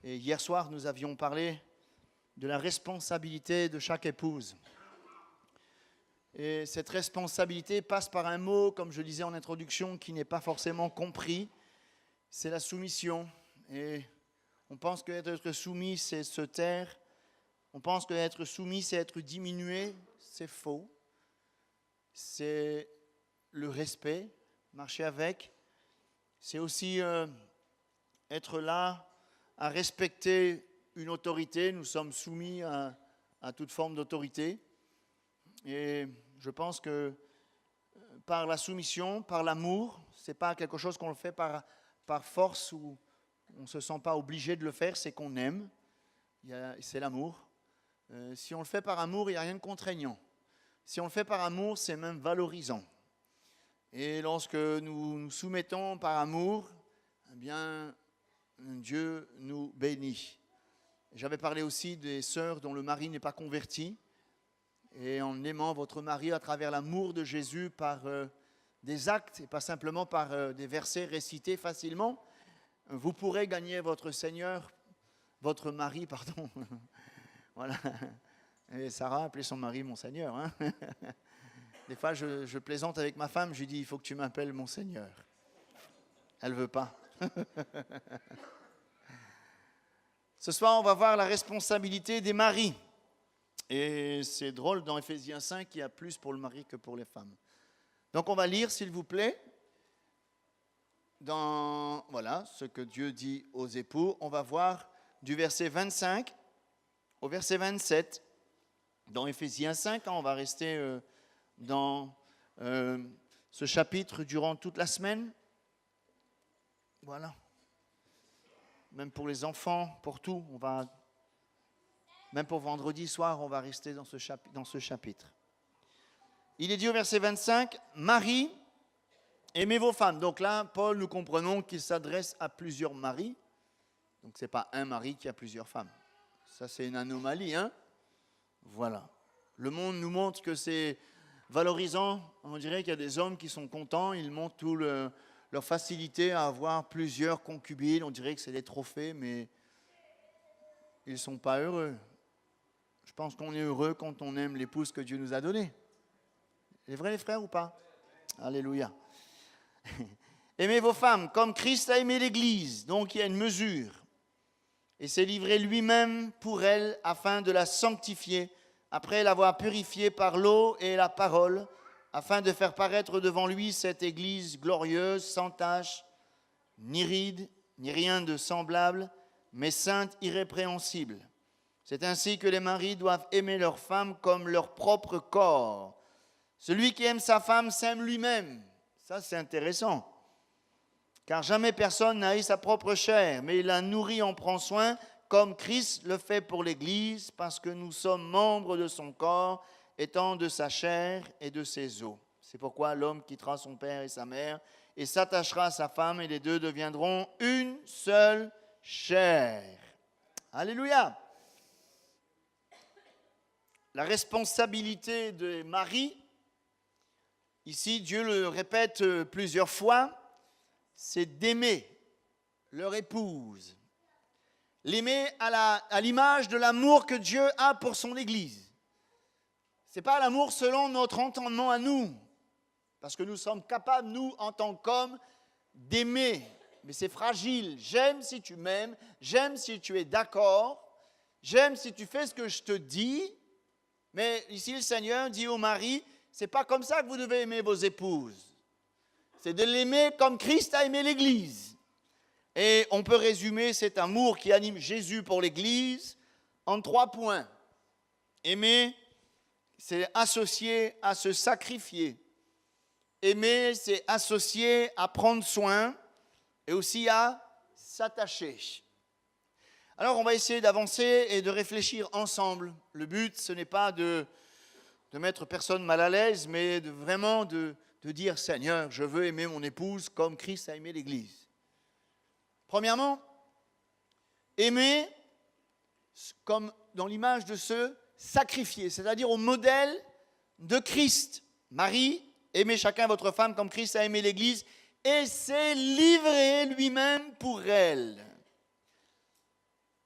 Et hier soir, nous avions parlé de la responsabilité de chaque épouse. Et cette responsabilité passe par un mot, comme je disais en introduction, qui n'est pas forcément compris. C'est la soumission. Et on pense qu'être soumis, c'est se taire. On pense qu'être soumis, c'est être diminué. C'est faux. C'est le respect, marcher avec. C'est aussi être là à respecter une autorité. Nous sommes soumis à toute forme d'autorité. Et je pense que par la soumission, par l'amour, ce n'est pas quelque chose qu'on le fait par force ou on ne se sent pas obligé de le faire, c'est qu'on aime. C'est l'amour. Si on le fait par amour, il n'y a rien de contraignant. Si on le fait par amour, c'est même valorisant. Et lorsque nous nous soumettons par amour, eh bien, Dieu nous bénit. J'avais parlé aussi des sœurs dont le mari n'est pas converti. Et en aimant votre mari à travers l'amour de Jésus par des actes et pas simplement par des versets récités facilement, vous pourrez gagner votre mari, pardon. Voilà. Et Sarah appelait son mari mon Seigneur. Hein. Des fois, je plaisante avec ma femme, je lui dis, il faut que tu m'appelles mon Seigneur. Elle ne veut pas. Ce soir, on va voir la responsabilité des maris. Et c'est drôle, dans Éphésiens 5, il y a plus pour le mari que pour les femmes. Donc on va lire, s'il vous plaît, dans ce que Dieu dit aux époux. On va voir du verset 25 au verset 27. Dans Éphésiens 5, on va rester dans ce chapitre durant toute la semaine. Voilà. Même pour les enfants, pour tout, même pour vendredi soir, on va rester dans ce chapitre. Il est dit au verset 25, « Maris, aimez vos femmes. » Donc là, Paul, nous comprenons qu'il s'adresse à plusieurs maris. Donc ce n'est pas un mari qui a plusieurs femmes. Ça, c'est une anomalie, hein? Voilà. Le monde nous montre que c'est valorisant. On dirait qu'il y a des hommes qui sont contents. Ils montrent toute leur facilité à avoir plusieurs concubines. On dirait que c'est des trophées, mais ils ne sont pas heureux. Je pense qu'on est heureux quand on aime l'épouse que Dieu nous a donnée. C'est vrai les frères ou pas? Alléluia. Aimez vos femmes comme Christ a aimé l'Église. Donc il y a une mesure. Et s'est livré lui-même pour elle afin de la sanctifier, après l'avoir purifiée par l'eau et la parole, afin de faire paraître devant lui cette Église glorieuse, sans tache, ni ride, ni rien de semblable, mais sainte, irrépréhensible. C'est ainsi que les maris doivent aimer leurs femmes comme leur propre corps. Celui qui aime sa femme s'aime lui-même. Ça, c'est intéressant. Car jamais personne n'a haï sa propre chair, mais il la nourrit, en prend soin, comme Christ le fait pour l'Église, parce que nous sommes membres de son corps, étant de sa chair et de ses os. C'est pourquoi l'homme quittera son père et sa mère et s'attachera à sa femme, et les deux deviendront une seule chair. Alléluia! La responsabilité des maris, ici Dieu le répète plusieurs fois, c'est d'aimer leur épouse. L'aimer à l'image de l'amour que Dieu a pour son Église. Ce n'est pas l'amour selon notre entendement à nous, parce que nous sommes capables, nous, en tant qu'hommes, d'aimer. Mais c'est fragile. J'aime si tu m'aimes, j'aime si tu es d'accord, j'aime si tu fais ce que je te dis. Mais ici, le Seigneur dit au mari, ce n'est pas comme ça que vous devez aimer vos épouses. C'est de l'aimer comme Christ a aimé l'Église. Et on peut résumer cet amour qui anime Jésus pour l'Église en 3 points. Aimer, c'est associé à se sacrifier. Aimer, c'est associé à prendre soin et aussi à s'attacher. Alors, on va essayer d'avancer et de réfléchir ensemble. Le but, ce n'est pas de mettre personne mal à l'aise, mais vraiment de dire, Seigneur, je veux aimer mon épouse comme Christ a aimé l'Église. Premièrement, aimer comme dans l'image de se sacrifier, c'est-à-dire au modèle de Christ. Marie, aimez chacun votre femme comme Christ a aimé l'Église et s'est livré lui-même pour elle.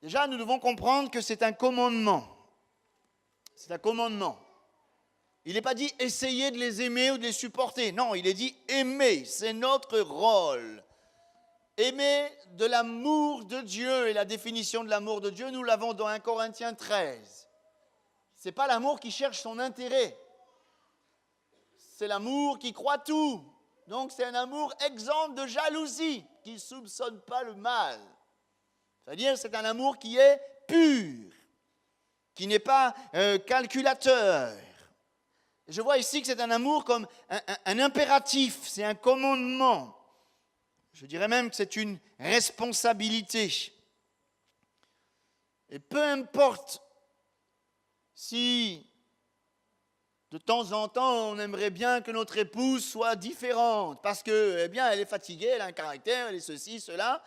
Déjà, nous devons comprendre que c'est un commandement. C'est un commandement. Il n'est pas dit essayer de les aimer ou de les supporter. Non, il est dit aimer. C'est notre rôle. Aimer de l'amour de Dieu. Et la définition de l'amour de Dieu, nous l'avons dans 1 Corinthiens 13. Ce n'est pas l'amour qui cherche son intérêt. C'est l'amour qui croit tout. Donc c'est un amour exempt de jalousie, qui ne soupçonne pas le mal. C'est-à-dire c'est un amour qui est pur, qui n'est pas calculateur. Je vois ici que c'est un amour comme un impératif, c'est un commandement. Je dirais même que c'est une responsabilité. Et peu importe si de temps en temps on aimerait bien que notre épouse soit différente, parce que, eh bien, elle est fatiguée, elle a un caractère, elle est ceci, cela.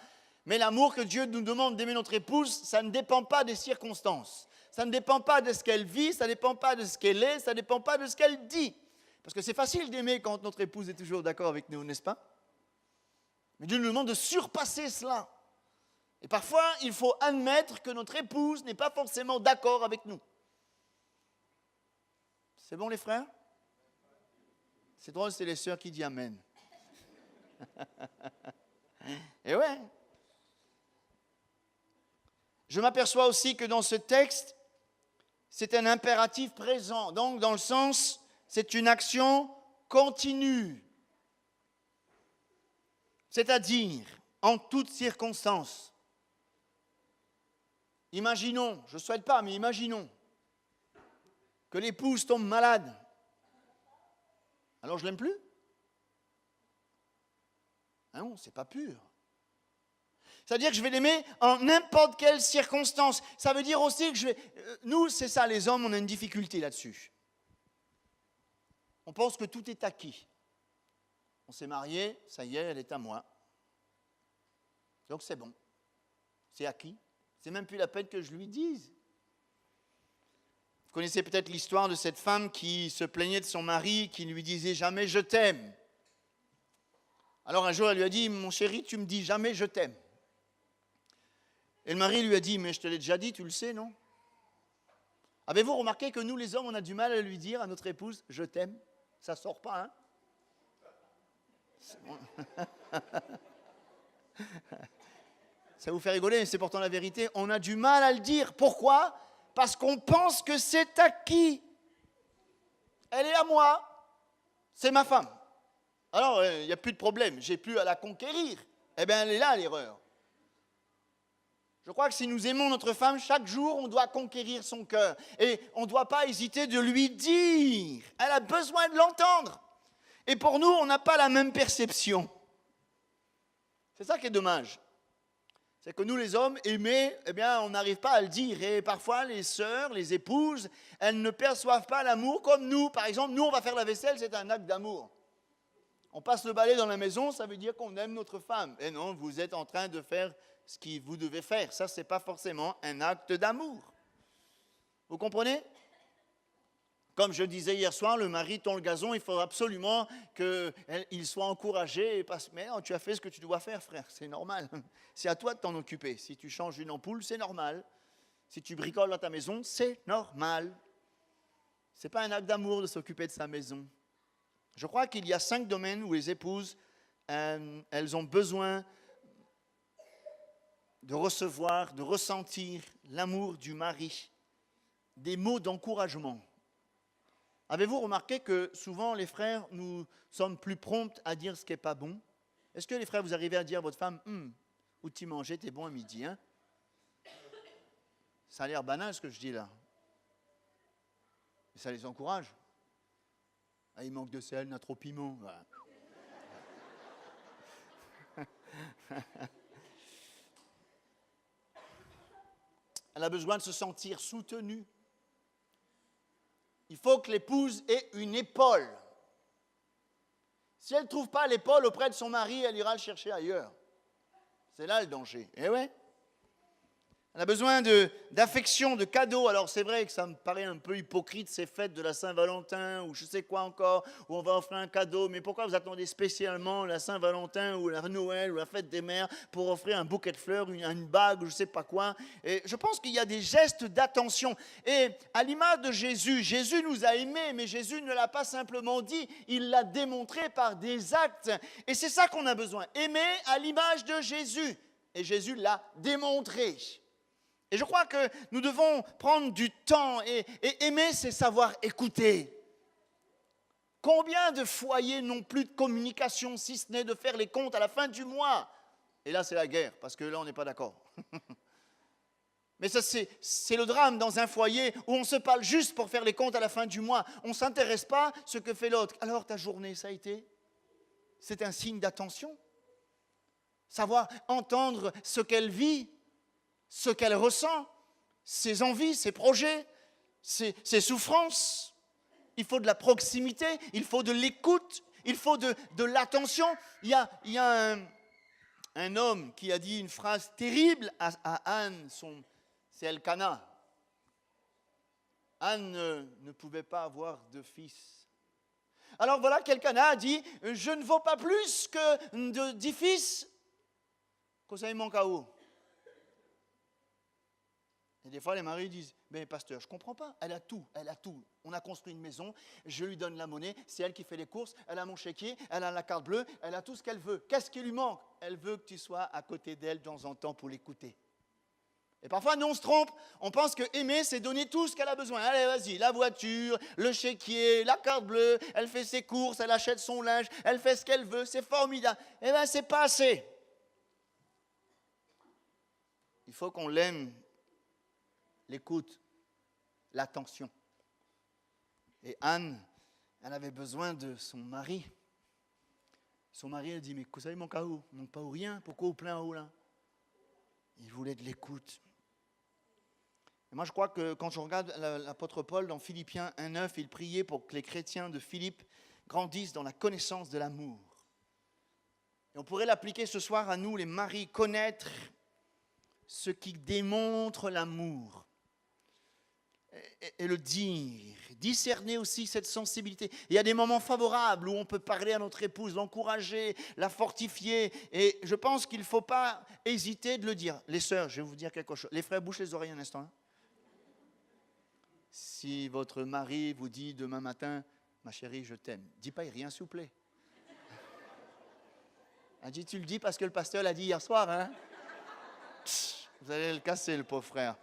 Mais l'amour que Dieu nous demande d'aimer notre épouse, ça ne dépend pas des circonstances. Ça ne dépend pas de ce qu'elle vit, ça ne dépend pas de ce qu'elle est, ça ne dépend pas de ce qu'elle dit. Parce que c'est facile d'aimer quand notre épouse est toujours d'accord avec nous, n'est-ce pas? Mais Dieu nous demande de surpasser cela. Et parfois, il faut admettre que notre épouse n'est pas forcément d'accord avec nous. C'est bon les frères? C'est drôle, c'est les sœurs qui disent Amen. Et ouais. Je m'aperçois aussi que dans ce texte, c'est un impératif présent. Donc, dans le sens, c'est une action continue. C'est-à-dire, en toutes circonstances. Imaginons, je ne souhaite pas, mais imaginons que l'épouse tombe malade. Alors je ne l'aime plus? Ah non, ce n'est pas pur. C'est-à-dire que je vais l'aimer en n'importe quelle circonstance. Ça veut dire aussi que nous, c'est ça, les hommes, on a une difficulté là-dessus. On pense que tout est acquis. On s'est marié, ça y est, elle est à moi. Donc c'est bon. C'est acquis. C'est même plus la peine que je lui dise. Vous connaissez peut-être l'histoire de cette femme qui se plaignait de son mari, qui ne lui disait jamais « je t'aime ». Alors un jour, elle lui a dit « mon chéri, tu me dis jamais je t'aime ». Et le mari lui a dit « mais je te l'ai déjà dit, tu le sais, non ?» Avez-vous remarqué que nous, les hommes, on a du mal à lui dire à notre épouse « je t'aime ». Ça ne sort pas, hein? Ça vous fait rigoler, mais c'est pourtant la vérité. On a du mal à le dire. Pourquoi? Parce qu'on pense que c'est acquis. Elle est à moi. C'est ma femme. Alors, il n'y a plus de problème. J'ai plus à la conquérir. Eh bien, elle est là, l'erreur. Je crois que si nous aimons notre femme, chaque jour, on doit conquérir son cœur. Et on ne doit pas hésiter de lui dire. Elle a besoin de l'entendre. Et pour nous, on n'a pas la même perception. C'est ça qui est dommage. C'est que nous, les hommes, aimés, eh bien, on n'arrive pas à le dire. Et parfois, les sœurs, les épouses, elles ne perçoivent pas l'amour comme nous. Par exemple, nous, on va faire la vaisselle, c'est un acte d'amour. On passe le balai dans la maison, ça veut dire qu'on aime notre femme. Et non, vous êtes en train de faire ce que vous devez faire. Ça, ce n'est pas forcément un acte d'amour. Vous comprenez? Comme je disais hier soir, le mari tond le gazon, il faut absolument qu'il soit encouragé. Mais non, tu as fait ce que tu dois faire, frère, c'est normal. C'est à toi de t'en occuper. Si tu changes une ampoule, c'est normal. Si tu bricoles dans ta maison, c'est normal. Ce n'est pas un acte d'amour de s'occuper de sa maison. Je crois qu'il y a 5 domaines où les épouses, elles ont besoin de recevoir, de ressentir l'amour du mari. Des mots d'encouragement. Avez-vous remarqué que souvent les frères, nous sommes plus prompts à dire ce qui n'est pas bon? Est-ce que les frères, vous arrivez à dire à votre femme, où tu mangeais, t'es bon à midi, hein? Ça a l'air banal ce que je dis là. Mais ça les encourage. Ah, il manque de sel, il y a trop de piment. Voilà. Elle a besoin de se sentir soutenue. Il faut que l'épouse ait une épaule. Si elle ne trouve pas l'épaule auprès de son mari, elle ira le chercher ailleurs. C'est là le danger. Eh ouais. On a besoin d'affection, de cadeaux. Alors c'est vrai que ça me paraît un peu hypocrite ces fêtes de la Saint-Valentin ou je sais quoi encore, où on va offrir un cadeau. Mais pourquoi vous attendez spécialement la Saint-Valentin ou la Noël ou la fête des mères pour offrir un bouquet de fleurs, une bague ou je sais pas quoi? Et je pense qu'il y a des gestes d'attention. Et à l'image de Jésus, Jésus nous a aimés, mais Jésus ne l'a pas simplement dit, il l'a démontré par des actes. Et c'est ça qu'on a besoin, aimer à l'image de Jésus. Et Jésus l'a démontré. Et je crois que nous devons prendre du temps et aimer, c'est savoir écouter. Combien de foyers n'ont plus de communication, si ce n'est de faire les comptes à la fin du mois? Et là, c'est la guerre, parce que là, on n'est pas d'accord. Mais ça, c'est le drame dans un foyer où on se parle juste pour faire les comptes à la fin du mois. On ne s'intéresse pas à ce que fait l'autre. Alors, ta journée, ça a été? C'est un signe d'attention. Savoir entendre ce qu'elle vit, ce qu'elle ressent, ses envies, ses projets, ses souffrances. Il faut de la proximité, il faut de l'écoute, il faut de l'attention. Il y a un homme qui a dit une phrase terrible à Anne, c'est Elkana. Anne ne pouvait pas avoir de fils. Alors voilà qu'Elkana a dit, je ne vaux pas plus que de 10 fils, que ça manque à haut. Et des fois, les maris disent, mais pasteur, je ne comprends pas, elle a tout. On a construit une maison, je lui donne la monnaie, c'est elle qui fait les courses, elle a mon chéquier, elle a la carte bleue, elle a tout ce qu'elle veut. Qu'est-ce qui lui manque? Elle veut que tu sois à côté d'elle de temps en temps pour l'écouter. Et parfois, nous, on se trompe, on pense que aimer, c'est donner tout ce qu'elle a besoin. Allez, vas-y, la voiture, le chéquier, la carte bleue, elle fait ses courses, elle achète son linge, elle fait ce qu'elle veut, c'est formidable. Eh bien, c'est pas assez. Il faut qu'on l'aime. L'écoute, l'attention. Et Anne, elle avait besoin de son mari. Son mari, elle dit, mais vous savez, mon cas où? Mon pas où rien, pourquoi vous plein en haut là? Il voulait de l'écoute. Et moi, je crois que quand je regarde l'apôtre Paul dans Philippiens 1,9, il priait pour que les chrétiens de Philippe grandissent dans la connaissance de l'amour. Et on pourrait l'appliquer ce soir à nous, les maris, connaître ce qui démontre l'amour. Et le dire, discerner aussi cette sensibilité. Il y a des moments favorables où on peut parler à notre épouse, l'encourager, la fortifier. Et je pense qu'il ne faut pas hésiter de le dire. Les sœurs, je vais vous dire quelque chose. Les frères, bouchez les oreilles un instant. Si votre mari vous dit demain matin, ma chérie, je t'aime, dis pas rien, s'il vous plaît. Elle dit, tu le dis parce que le pasteur l'a dit hier soir, hein? Vous allez le casser, le pauvre frère.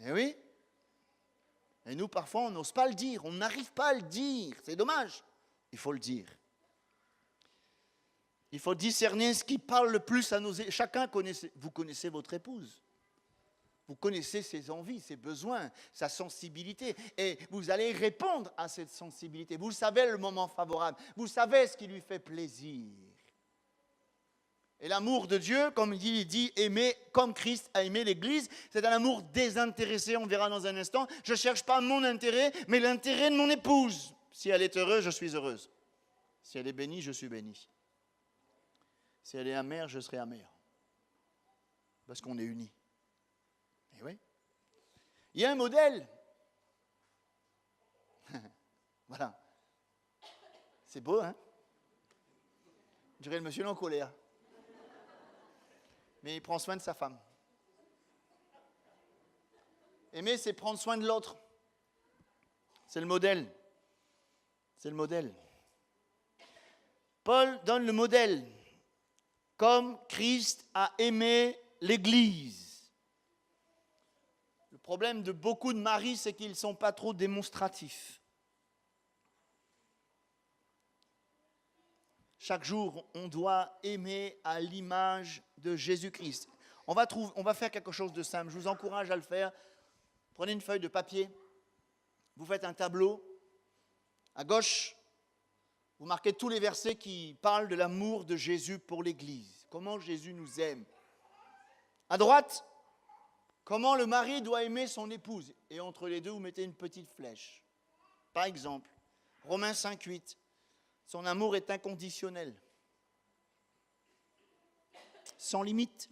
Eh oui. Et nous, parfois, on n'ose pas le dire. On n'arrive pas à le dire. C'est dommage. Il faut le dire. Il faut discerner ce qui parle le plus à nos... Chacun connaît... Vous connaissez votre épouse. Vous connaissez ses envies, ses besoins, sa sensibilité. Et vous allez répondre à cette sensibilité. Vous savez le moment favorable. Vous savez ce qui lui fait plaisir. Et l'amour de Dieu, comme il dit, aimer comme Christ a aimé l'Église, c'est un amour désintéressé, on verra dans un instant. Je ne cherche pas mon intérêt, mais l'intérêt de mon épouse. Si elle est heureuse, je suis heureuse. Si elle est bénie, je suis béni. Si elle est amère, je serai amère. Parce qu'on est unis. Et oui. Il y a un modèle. Voilà. C'est beau, hein? Je dirais le monsieur en colère. Mais il prend soin de sa femme. Aimer, c'est prendre soin de l'autre. C'est le modèle. C'est le modèle. Paul donne le modèle. Comme Christ a aimé l'Église. Le problème de beaucoup de maris, c'est qu'ils ne sont pas trop démonstratifs. Chaque jour, on doit aimer à l'image de Jésus-Christ. On va faire quelque chose de simple. Je vous encourage à le faire. Prenez une feuille de papier. Vous faites un tableau. À gauche, vous marquez tous les versets qui parlent de l'amour de Jésus pour l'Église. Comment Jésus nous aime. À droite, comment le mari doit aimer son épouse. Et entre les deux, vous mettez une petite flèche. Par exemple, Romains 5,8. Son amour est inconditionnel, sans limite.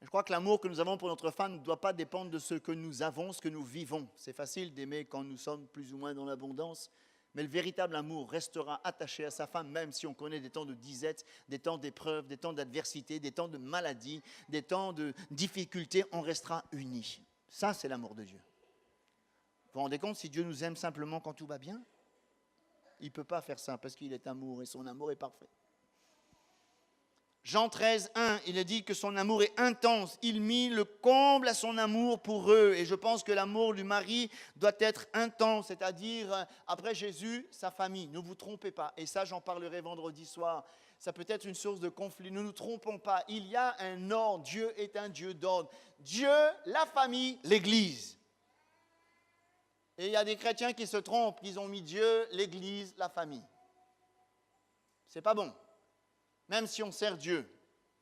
Je crois que l'amour que nous avons pour notre femme ne doit pas dépendre de ce que nous avons, ce que nous vivons. C'est facile d'aimer quand nous sommes plus ou moins dans l'abondance, mais le véritable amour restera attaché à sa femme, même si on connaît des temps de disette, des temps d'épreuve, des temps d'adversité, des temps de maladie, des temps de difficulté, on restera unis. Ça, c'est l'amour de Dieu. Vous vous rendez compte, si Dieu nous aime simplement quand tout va bien, il ne peut pas faire ça parce qu'il est amour et son amour est parfait. Jean 13, 1, il a dit que son amour est intense. Il mit le comble à son amour pour eux. Et je pense que l'amour du mari doit être intense, c'est-à-dire, après Jésus, sa famille. Ne vous trompez pas. Et ça, j'en parlerai vendredi soir. Ça peut être une source de conflit. Ne nous trompons pas. Il y a un ordre. Dieu est un Dieu d'ordre. Dieu, la famille, l'Église. Et il y a des chrétiens qui se trompent. Ils ont mis Dieu, l'Église, la famille. C'est pas bon. Même si on sert Dieu,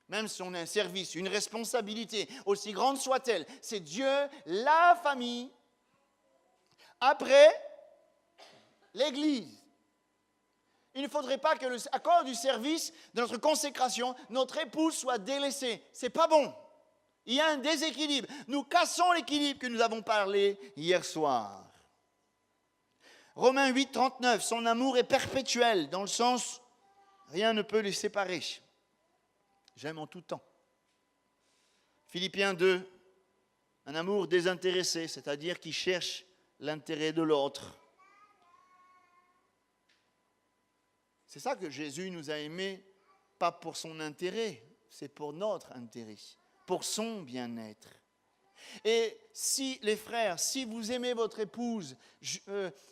même si on a un service, une responsabilité, aussi grande soit-elle, c'est Dieu, la famille, après l'Église. Il ne faudrait pas que à cause du service, de notre consécration, notre épouse soit délaissée. Ce n'est pas bon. Il y a un déséquilibre. Nous cassons l'équilibre que nous avons parlé hier soir. Romains 8, 39, son amour est perpétuel, dans le sens... Rien ne peut les séparer. J'aime en tout temps. Philippiens 2, un amour désintéressé, c'est-à-dire qui cherche l'intérêt de l'autre. C'est ça que Jésus nous a aimés, pas pour son intérêt, c'est pour notre intérêt, pour son bien-être. Et si, les frères, si vous aimez votre épouse,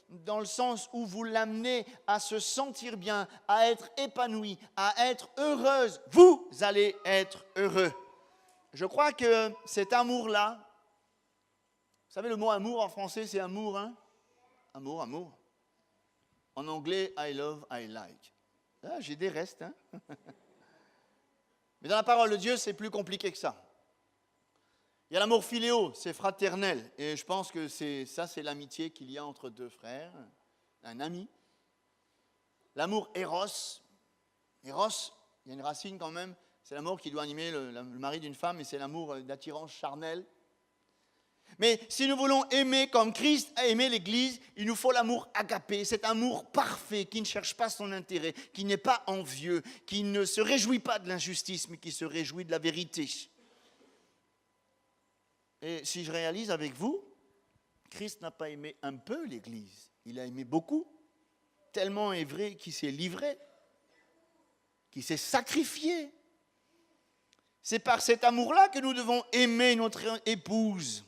dans le sens où vous l'amenez à se sentir bien, à être épanouie, à être heureuse, vous allez être heureux. Je crois que cet amour-là, vous savez le mot amour en français, c'est amour, hein? Amour, amour. En anglais, I love, I like. Ah, j'ai des restes, hein? Mais dans la parole de Dieu, c'est plus compliqué que ça. Il y a l'amour philéo, c'est fraternel. Et je pense que c'est l'amitié qu'il y a entre deux frères, un ami. L'amour éros. Éros, il y a une racine quand même. C'est l'amour qui doit animer le mari d'une femme, et c'est l'amour d'attirance charnelle. Mais si nous voulons aimer comme Christ a aimé l'Église, il nous faut l'amour agapé, cet amour parfait qui ne cherche pas son intérêt, qui n'est pas envieux, qui ne se réjouit pas de l'injustice, mais qui se réjouit de la vérité. Et si je réalise avec vous, Christ n'a pas aimé un peu l'Église, il a aimé beaucoup, tellement est vrai qu'il s'est livré, qu'il s'est sacrifié. C'est par cet amour-là que nous devons aimer notre épouse,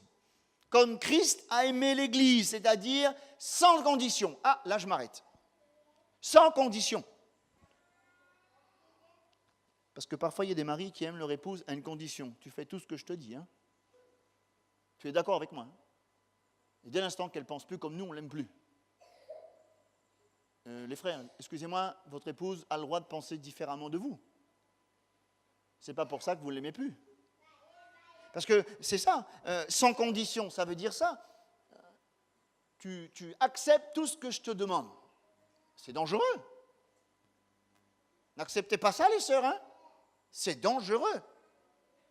comme Christ a aimé l'Église, c'est-à-dire sans condition. Ah, là je m'arrête. Sans condition. Parce que parfois il y a des maris qui aiment leur épouse à une condition. Tu fais tout ce que je te dis, hein. Tu es d'accord avec moi, hein? Et dès l'instant qu'elle ne pense plus comme nous, on ne l'aime plus. Les frères, excusez-moi, votre épouse a le droit de penser différemment de vous. Ce n'est pas pour ça que vous ne l'aimez plus. Parce que c'est ça, sans condition, ça veut dire ça. Tu acceptes tout ce que je te demande. C'est dangereux. N'acceptez pas ça, les sœurs, hein? C'est dangereux.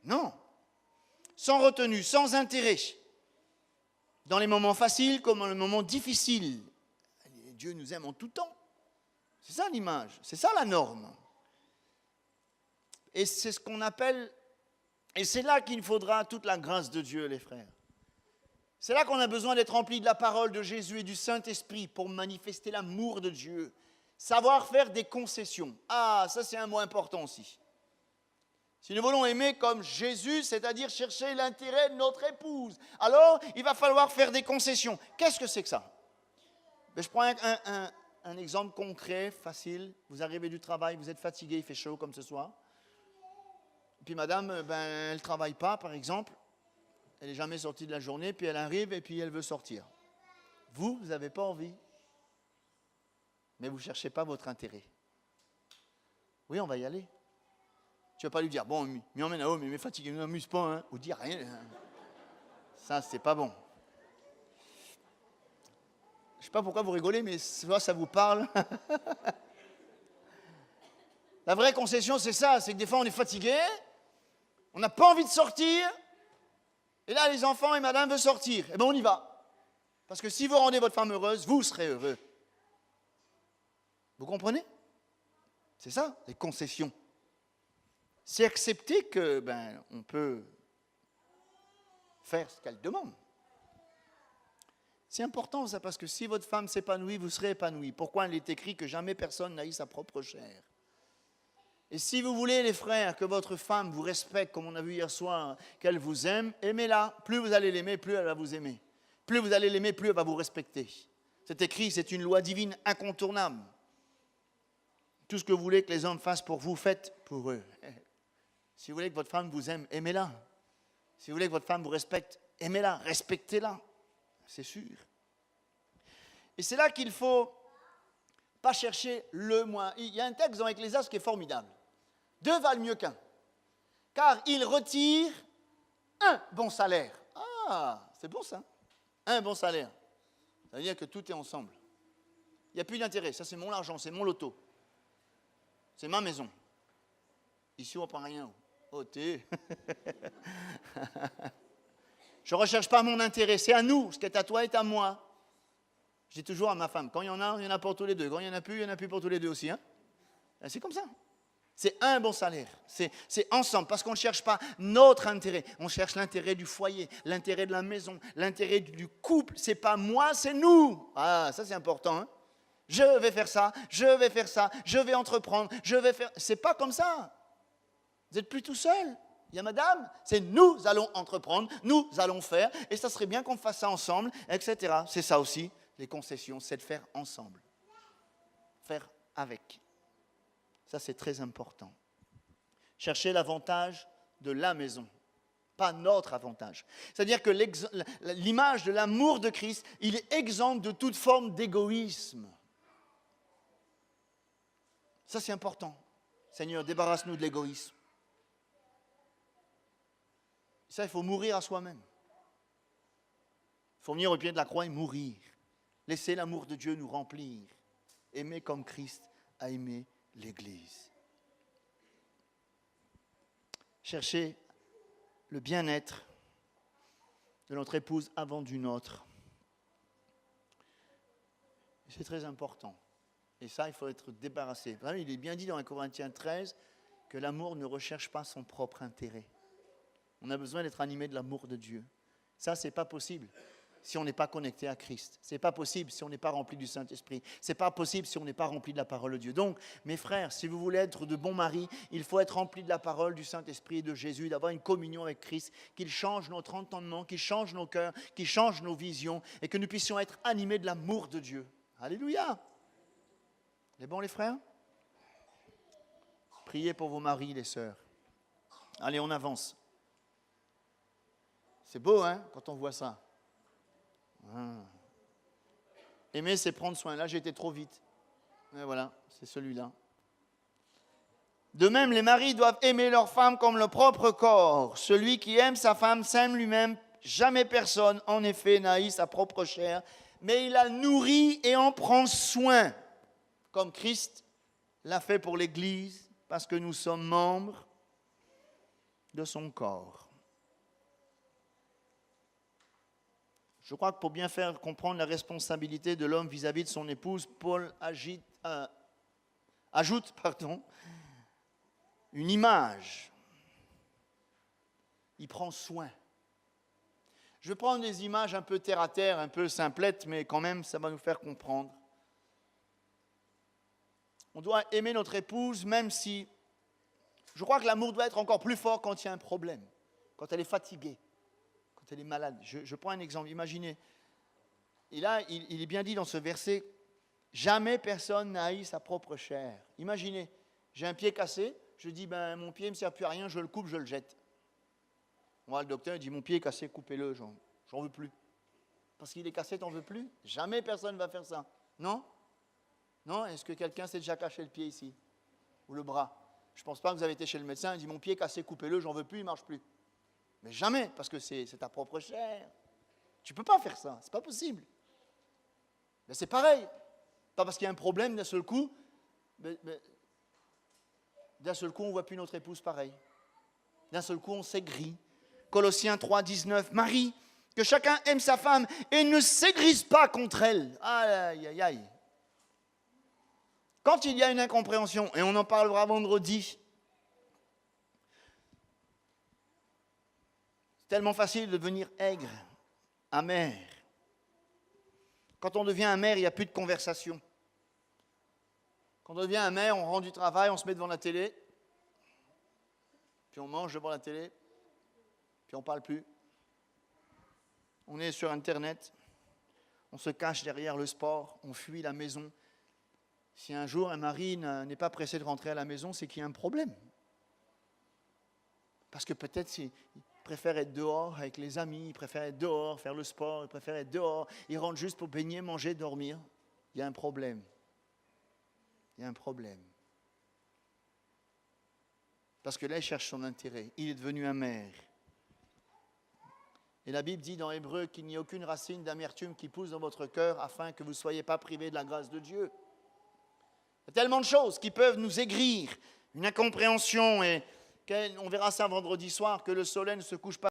Non. Sans retenue, sans intérêt, dans les moments faciles comme dans les moments difficiles. Dieu nous aime en tout temps. C'est ça l'image, c'est ça la norme. Et c'est ce qu'on appelle, et c'est là qu'il faudra toute la grâce de Dieu, les frères. C'est là qu'on a besoin d'être rempli de la parole de Jésus et du Saint-Esprit pour manifester l'amour de Dieu. Savoir faire des concessions. Ah, ça c'est un mot important aussi. Si nous voulons aimer comme Jésus, c'est-à-dire chercher l'intérêt de notre épouse, alors il va falloir faire des concessions. Qu'est-ce que c'est que ça? Je prends un exemple concret, facile. Vous arrivez du travail, vous êtes fatigué, il fait chaud comme ce soir. Puis madame, elle ne travaille pas, par exemple. Elle n'est jamais sortie de la journée, puis elle arrive et puis elle veut sortir. Vous n'avez pas envie. Mais vous ne cherchez pas votre intérêt. Oui, on va y aller. Tu ne vas pas lui dire, bon, m'y emmène à haut, mais m'est fatigué, ne m'amuse pas, hein, ou dire rien. Ça, c'est pas bon. Je ne sais pas pourquoi vous rigolez, mais soit ça vous parle. La vraie concession, c'est ça, c'est que des fois, on est fatigué, On n'a pas envie de sortir. Et là, les enfants et madame veulent sortir. Eh bien, on y va. Parce que si vous rendez votre femme heureuse, vous serez heureux. Vous comprenez? C'est ça, les concessions. C'est accepter que, on peut faire ce qu'elle demande. C'est important ça, parce que si votre femme s'épanouit, vous serez épanoui. Pourquoi il est écrit que jamais personne n'haït sa propre chair? Et si vous voulez, les frères, que votre femme vous respecte, comme on a vu hier soir, qu'elle vous aime, aimez-la. Plus vous allez l'aimer, plus elle va vous aimer. Plus vous allez l'aimer, plus elle va vous respecter. C'est écrit, c'est une loi divine incontournable. Tout ce que vous voulez que les hommes fassent pour vous, faites pour eux. Si vous voulez que votre femme vous aime, aimez-la. Si vous voulez que votre femme vous respecte, aimez-la, respectez-la. C'est sûr. Et c'est là qu'il ne faut pas chercher le moins. Il y a un texte dans Ecclésiaste qui est formidable. 2 valent mieux qu'un. Car il retire un bon salaire. Ah, c'est bon ça. Un bon salaire. Ça veut dire que tout est ensemble. Il n'y a plus d'intérêt. Ça, c'est mon argent, c'est mon loto. C'est ma maison. Ici, on ne prend rien. Oh, t'es. Je ne recherche pas mon intérêt. C'est à nous. Ce qui est à toi est à moi. Je dis toujours à ma femme, quand il y en a pour tous les deux. Quand il n'y en a plus pour tous les deux aussi. Hein? C'est comme ça. C'est un bon salaire. C'est ensemble. Parce qu'on ne cherche pas notre intérêt. On cherche l'intérêt du foyer, l'intérêt de la maison, l'intérêt du couple. Ce n'est pas moi, c'est nous. Ah, ça c'est important. Hein? Je vais faire ça, je vais faire ça, je vais entreprendre, je vais faire... C'est pas comme ça. Vous n'êtes plus tout seul. Il y a madame, c'est nous allons entreprendre, nous allons faire, et ça serait bien qu'on fasse ça ensemble, etc. C'est ça aussi, les concessions, c'est de faire ensemble. Faire avec. Ça, c'est très important. Chercher l'avantage de la maison, pas notre avantage. C'est-à-dire que l'image de l'amour de Christ, il est exempt de toute forme d'égoïsme. Ça, c'est important. Seigneur, débarrasse-nous de l'égoïsme. Ça, il faut mourir à soi-même. Il faut venir au pied de la croix et mourir. Laisser l'amour de Dieu nous remplir. Aimer comme Christ a aimé l'Église. Chercher le bien-être de notre épouse avant du nôtre. C'est très important. Et ça, il faut être débarrassé. Il est bien dit dans 1 Corinthiens 13 que l'amour ne recherche pas son propre intérêt. On a besoin d'être animé de l'amour de Dieu. Ça, ce n'est pas possible si on n'est pas connecté à Christ. Ce n'est pas possible si on n'est pas rempli du Saint-Esprit. Ce n'est pas possible si on n'est pas rempli de la parole de Dieu. Donc, mes frères, si vous voulez être de bons maris, il faut être rempli de la parole, du Saint-Esprit et de Jésus, d'avoir une communion avec Christ, qu'il change notre entendement, qu'il change nos cœurs, qu'il change nos visions et que nous puissions être animés de l'amour de Dieu. Alléluia! C'est bon, les frères? Priez pour vos maris, les sœurs. Allez, on avance. C'est beau, hein, quand on voit ça. Aimer, c'est prendre soin. Là, j'ai été trop vite. Et voilà, c'est celui-là. De même, les maris doivent aimer leur femme comme leur propre corps. Celui qui aime sa femme s'aime lui-même. Jamais personne, en effet, n'haït sa propre chair, mais il la nourrit et en prend soin, comme Christ l'a fait pour l'Église, parce que nous sommes membres de son corps. Je crois que pour bien faire comprendre la responsabilité de l'homme vis-à-vis de son épouse, Paul ajoute une image. Il prend soin. Je vais prendre des images un peu terre à terre, un peu simplettes, mais quand même, ça va nous faire comprendre. On doit aimer notre épouse, même si... Je crois que l'amour doit être encore plus fort quand il y a un problème, quand elle est fatiguée, quand elle est malade. Je prends un exemple. Imaginez. Et là, il est bien dit dans ce verset, « Jamais personne n'a haï sa propre chair. » Imaginez, j'ai un pied cassé, je dis, mon pied ne me sert plus à rien, je le coupe, je le jette. Moi, le docteur, il dit, mon pied est cassé, coupez-le, j'en veux plus. Parce qu'il est cassé, t'en veux plus? Jamais personne ne va faire ça. Non? Non? Est-ce que quelqu'un s'est déjà caché le pied ici? Ou le bras? Je ne pense pas que vous avez été chez le médecin, il dit, mon pied est cassé, coupez-le, j'en veux plus, il ne marche plus. Mais jamais, parce que c'est ta propre chair. Tu ne peux pas faire ça, ce n'est pas possible. Mais c'est pareil. Pas parce qu'il y a un problème d'un seul coup, d'un seul coup, on ne voit plus notre épouse pareil. D'un seul coup, on s'aigrit. Colossiens 3, 19. Marie, que chacun aime sa femme et ne s'aigrise pas contre elle. Aïe, aïe, aïe. Quand il y a une incompréhension, et on en parlera vendredi, c'est tellement facile de devenir aigre, amer. Quand on devient amer, il n'y a plus de conversation. Quand on devient amer, on rentre du travail, on se met devant la télé, puis on mange devant la télé, puis on ne parle plus. On est sur Internet, on se cache derrière le sport, on fuit la maison. Si un jour un mari n'est pas pressé de rentrer à la maison, c'est qu'il y a un problème. Parce que peut-être il préfère être dehors avec les amis, il préfère être dehors, faire le sport, il préfère être dehors, il rentre juste pour baigner, manger, dormir. Il y a un problème. Il y a un problème. Parce que là, il cherche son intérêt. Il est devenu amer. Et la Bible dit dans Hébreux qu'il n'y a aucune racine d'amertume qui pousse dans votre cœur afin que vous ne soyez pas privés de la grâce de Dieu. Il y a tellement de choses qui peuvent nous aigrir, une incompréhension, et on verra ça vendredi soir, que le soleil ne se couche pas